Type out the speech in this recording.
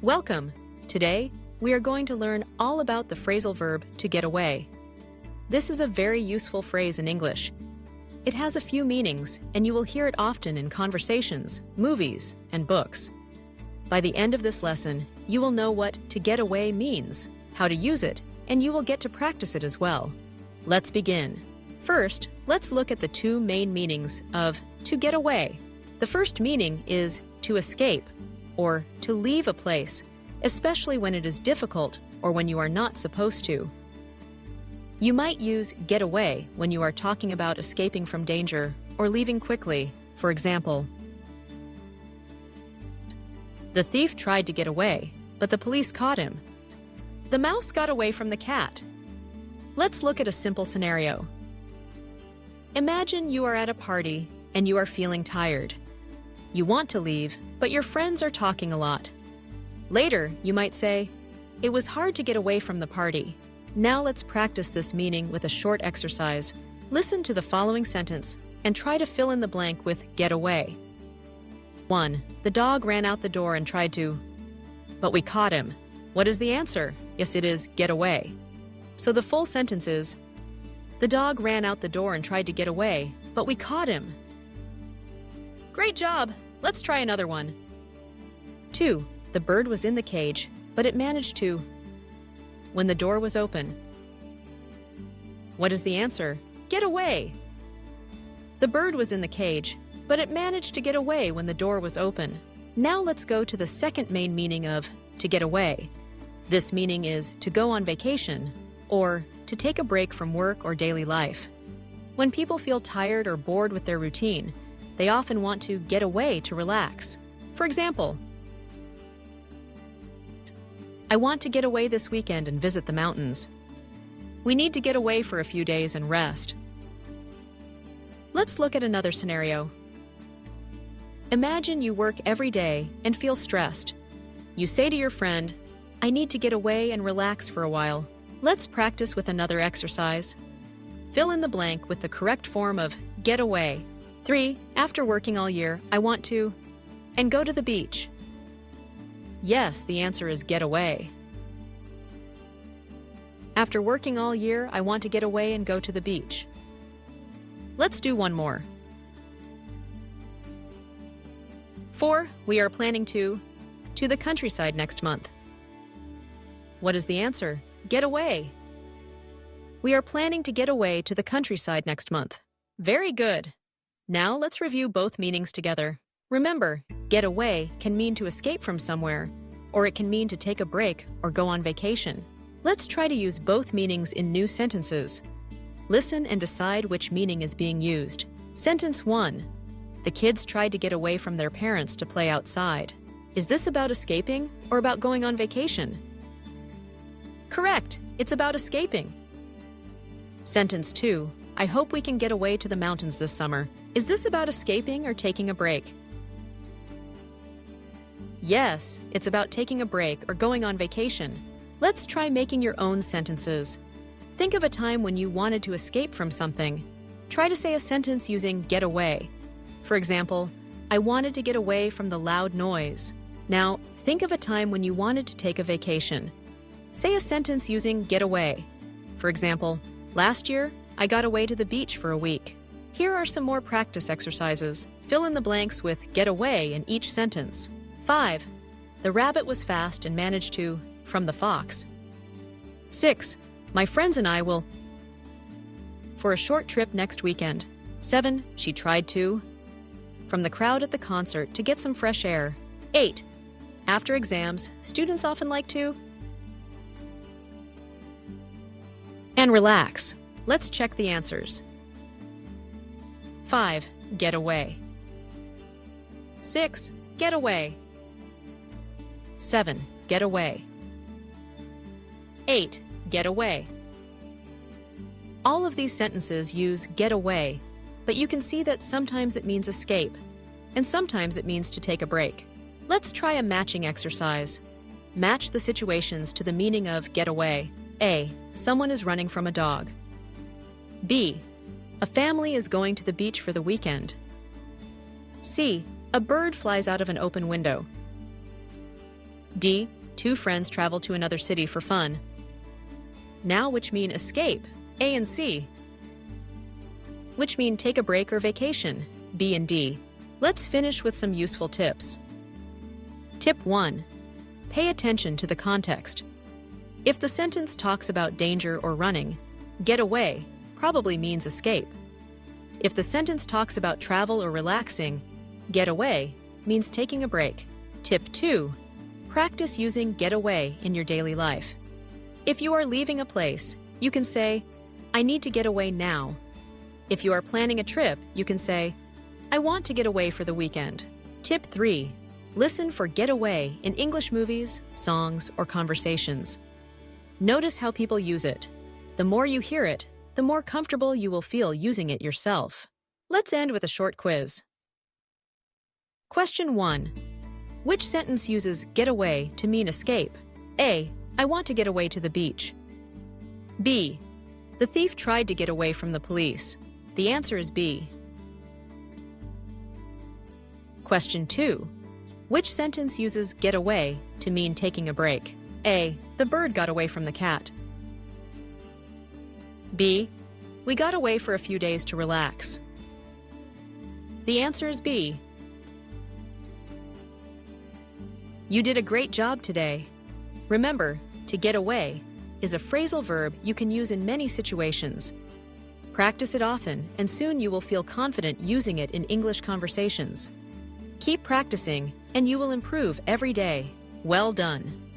Welcome! Today, we are going to learn all about the phrasal verb to get away. This is a very useful phrase in English. It has a few meanings, and you will hear it often in conversations, movies, and books. By the end of this lesson, you will know what to get away means, how to use it, and you will get to practice it as well. Let's begin. First, let's look at the two main meanings of to get away. The first meaning is to escape, or to leave a place, especially when it is difficult or when you are not supposed to. You might use get away when you are talking about escaping from danger or leaving quickly. For example, the thief tried to get away, but the police caught him. The mouse got away from the cat. Let's look at a simple scenario. Imagine you are at a party and you are feeling tired. You want to leave, but your friends are talking a lot. Later, you might say, "It was hard to get away from the party." Now let's practice this meaning with a short exercise. Listen to the following sentence and try to fill in the blank with get away. 1. The dog ran out the door and tried to, but we caught him. What is the answer? Yes, it is get away. So the full sentence is, the dog ran out the door and tried to get away, but we caught him. Great job! Let's try another one. 2. The bird was in the cage, but it managed to, when the door was open. What is the answer? Get away! The bird was in the cage, but it managed to get away when the door was open. Now let's go to the second main meaning of to get away. This meaning is to go on vacation, or to take a break from work or daily life. When people feel tired or bored with their routine, they often want to get away to relax. For example, I want to get away this weekend and visit the mountains. We need to get away for a few days and rest. Let's look at another scenario. Imagine you work every day and feel stressed. You say to your friend, "I need to get away and relax for a while." Let's practice with another exercise. Fill in the blank with the correct form of get away. 3. After working all year, I want to, and go to the beach. Yes, the answer is get away. After working all year, I want to get away and go to the beach. Let's do one more. 4. We are planning to the countryside next month. What is the answer? Get away. We are planning to get away to the countryside next month. Very good. Now let's review both meanings together. Remember, get away can mean to escape from somewhere, or it can mean to take a break or go on vacation. Let's try to use both meanings in new sentences. Listen and decide which meaning is being used. Sentence 1. The kids tried to get away from their parents to play outside. Is this about escaping or about going on vacation? Correct, it's about escaping. Sentence 2. I hope we can get away to the mountains this summer. Is this about escaping or taking a break? Yes, it's about taking a break or going on vacation. Let's try making your own sentences. Think of a time when you wanted to escape from something. Try to say a sentence using get away. For example, I wanted to get away from the loud noise. Now, think of a time when you wanted to take a vacation. Say a sentence using get away. For example, last year, I got away to the beach for a week. Here are some more practice exercises. Fill in the blanks with get away in each sentence. 5. The rabbit was fast and managed to, from the fox. 6. My friends and I will, for a short trip next weekend. 7. She tried to, from the crowd at the concert to get some fresh air. 8. After exams, students often like to, and relax. Let's check the answers. 5. Get away. 6. Get away. 7. Get away. 8. Get away. All of these sentences use get away, but you can see that sometimes it means escape, and sometimes it means to take a break. Let's try a matching exercise. Match the situations to the meaning of get away. A. Someone is running from a dog. B. A family is going to the beach for the weekend. C. A bird flies out of an open window. D. Two friends travel to another city for fun. Now which mean escape, A and C. Which mean take a break or vacation, B and D. Let's finish with some useful tips. Tip 1. Pay attention to the context. If the sentence talks about danger or running, get away probably means escape. If the sentence talks about travel or relaxing, get away means taking a break. Tip 2. Practice using get away in your daily life. If you are leaving a place, you can say, I need to get away now. If you are planning a trip, you can say, I want to get away for the weekend. Tip 3. Listen for get away in English movies, songs, or conversations. Notice how people use it. The more you hear it, the more comfortable you will feel using it yourself. Let's end with a short quiz. Question 1. Which sentence uses get away to mean escape? A. I want to get away to the beach. B. The thief tried to get away from the police. The answer is B. Question 2. Which sentence uses get away to mean taking a break? A. The bird got away from the cat. B. We got away for a few days to relax. The answer is B. You did a great job today. Remember, to get away is a phrasal verb you can use in many situations. Practice it often, and soon you will feel confident using it in English conversations. Keep practicing, and you will improve every day. Well done!